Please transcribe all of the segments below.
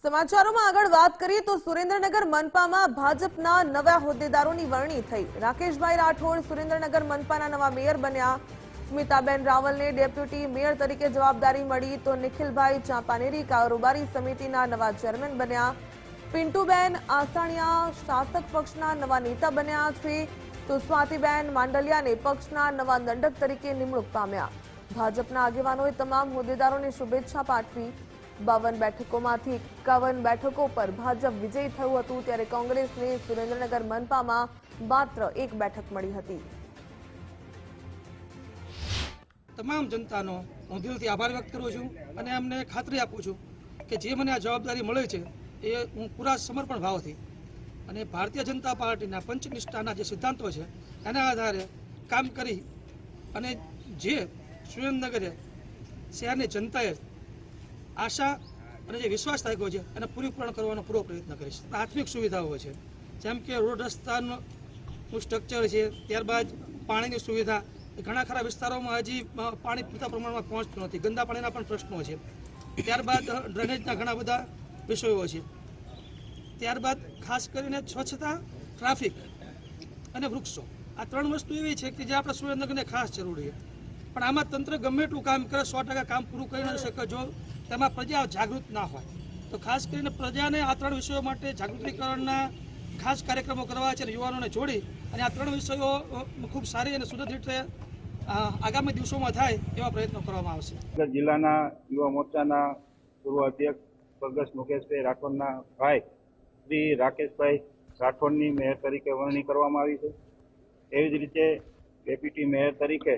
સમાચારોમાં આગળ વાત કરીએ તો સુરેન્દ્રનગર મનપામાં ભાજપના નવા હોદ્દેદારોની વરણી થઈ। રાકેશભાઈ રાઠોડ સુરેન્દ્રનગર મનપાના નવા મેયર બન્યા। સ્મિતાબેન રાવલને ડેપ્યુટી મેયર તરીકે જવાબદારી મળી તો નિખિલભાઈ ચાંપાનેરી કારોબારી સમિતિના નવા ચેરમેન બન્યા। પિન્ટુબેન આસાણીયા શાસક પક્ષના નવા નેતા બન્યા છે તો સ્વાતિબેન માંડલિયાને પક્ષના નવા દંડક તરીકે નિમણૂક પામ્યા। ભાજપના આગેવાનોએ તમામ હોદ્દેદારોને શુભેચ્છા પાઠવી। 52 બેઠકોમાંથી 51 બેઠકો પર ભાજપ વિજયી થયું હતું ત્યારે કોંગ્રેસને સુરેન્દ્રનગર મનપામાં માત્ર 1 બેઠક મળી હતી। તમામ જનતાનો હું દિલથી આભાર વ્યક્ત કરું છું અને અમને ખાતરી આપું છું કે જે મને આ જવાબદારી મળી છે એ હું પૂરા સમર્પણ ભાવથી અને ભારતીય જનતા પાર્ટીના પંચનિષ્ઠાના જે સિદ્ધાંતો છે એના આધારે કામ કરી અને જે સુરેન્દ્રનગર શહેરની જનતાએ આશા અને જે વિશ્વાસ રાખ્યો છે એને પૂરું કરવાનો પૂરો પ્રયત્ન કરીશ। પ્રાથમિક સુવિધાઓ છે જેમ કે રોડ રસ્તાનું સ્ટ્રક્ચર છે, ત્યારબાદ પાણીની સુવિધા। ઘણા ખરા વિસ્તારોમાં હજી પાણી પૂરતા પ્રમાણમાં પહોંચતું નથી, ગંદા પાણીના પણ પ્રશ્નો છે। ત્યારબાદ ડ્રેનેજના ઘણા બધા વિષયો છે। ત્યારબાદ ખાસ કરીને સ્વચ્છતા, ટ્રાફિક અને વૃક્ષો, આ 3 વસ્તુ એવી છે કે જે આપણા સુરેન્દ્રનગરને ખાસ જરૂરી છે। પણ આમાં તંત્ર ગમે એટલું કામ કરે 100% કામ પૂરું કરી ન શકે જો તેમાં પ્રજા જાગૃત ના હોય તો ખાસ કરીને પ્રજાને આ 3 વિષયો માટે જાગૃતિકરણના ખાસ કાર્યક્રમો કરવા છે અને યુવાનોને જોડી અને આ 3 વિષયો ખૂબ સારી અને સુદૃઢ રીતે આગામી દિવસોમાં થાય એવા પ્રયત્નો કરવામાં આવશે। જિલ્લાના યુવા મોરચાના પૂર્વ અધ્યક્ષ સ્વર્ગસ્થ મુકેશભાઈ રાઠોડના ભાઈ શ્રી રાકેશભાઈ રાઠોડની મેયર તરીકે વરણી કરવામાં આવી છે। એવી જ રીતે ડેપ્યુટી મેયર તરીકે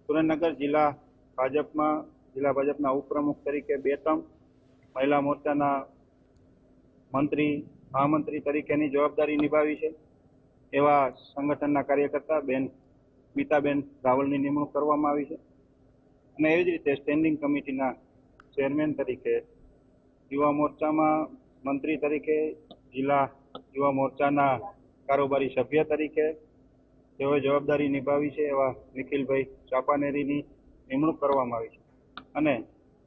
સુરેન્દ્રનગર જિલ્લા ભાજપના ઉપપ્રમુખ તરીકે 2 ટર્મ, મહિલા મોરચાના મંત્રી મહામંત્રી તરીકેની જવાબદારી નિભાવી છે એવા સંગઠનના કાર્યકર્તા બેન સ્મિતાબેન રાવલની નિમણૂક કરવામાં આવી છે। અને એવી જ રીતે સ્ટેન્ડિંગ કમિટીના ચેરમેન તરીકે યુવા મોરચામાં મંત્રી તરીકે, જિલ્લા યુવા મોરચાના કારોબારી સભ્ય તરીકે તેઓએ જવાબદારી નિભાવી છે એવા નિખિલભાઈ ચાંપાનેરીની નિમણૂક કરવામાં આવી છે। અને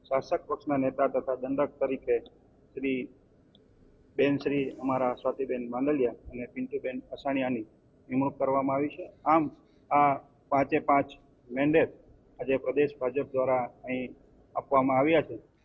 શાસક પક્ષના નેતા તથા દંડક તરીકે શ્રી અમારા સ્વાતિબેન માંડલિયા અને પિન્ટુબેન આસાણીયાની નિમણૂક કરવામાં આવી છે। આમ આ 5 મેન્ડેટ આજે પ્રદેશ ભાજપ દ્વારા અહીં આપવામાં આવ્યા છે।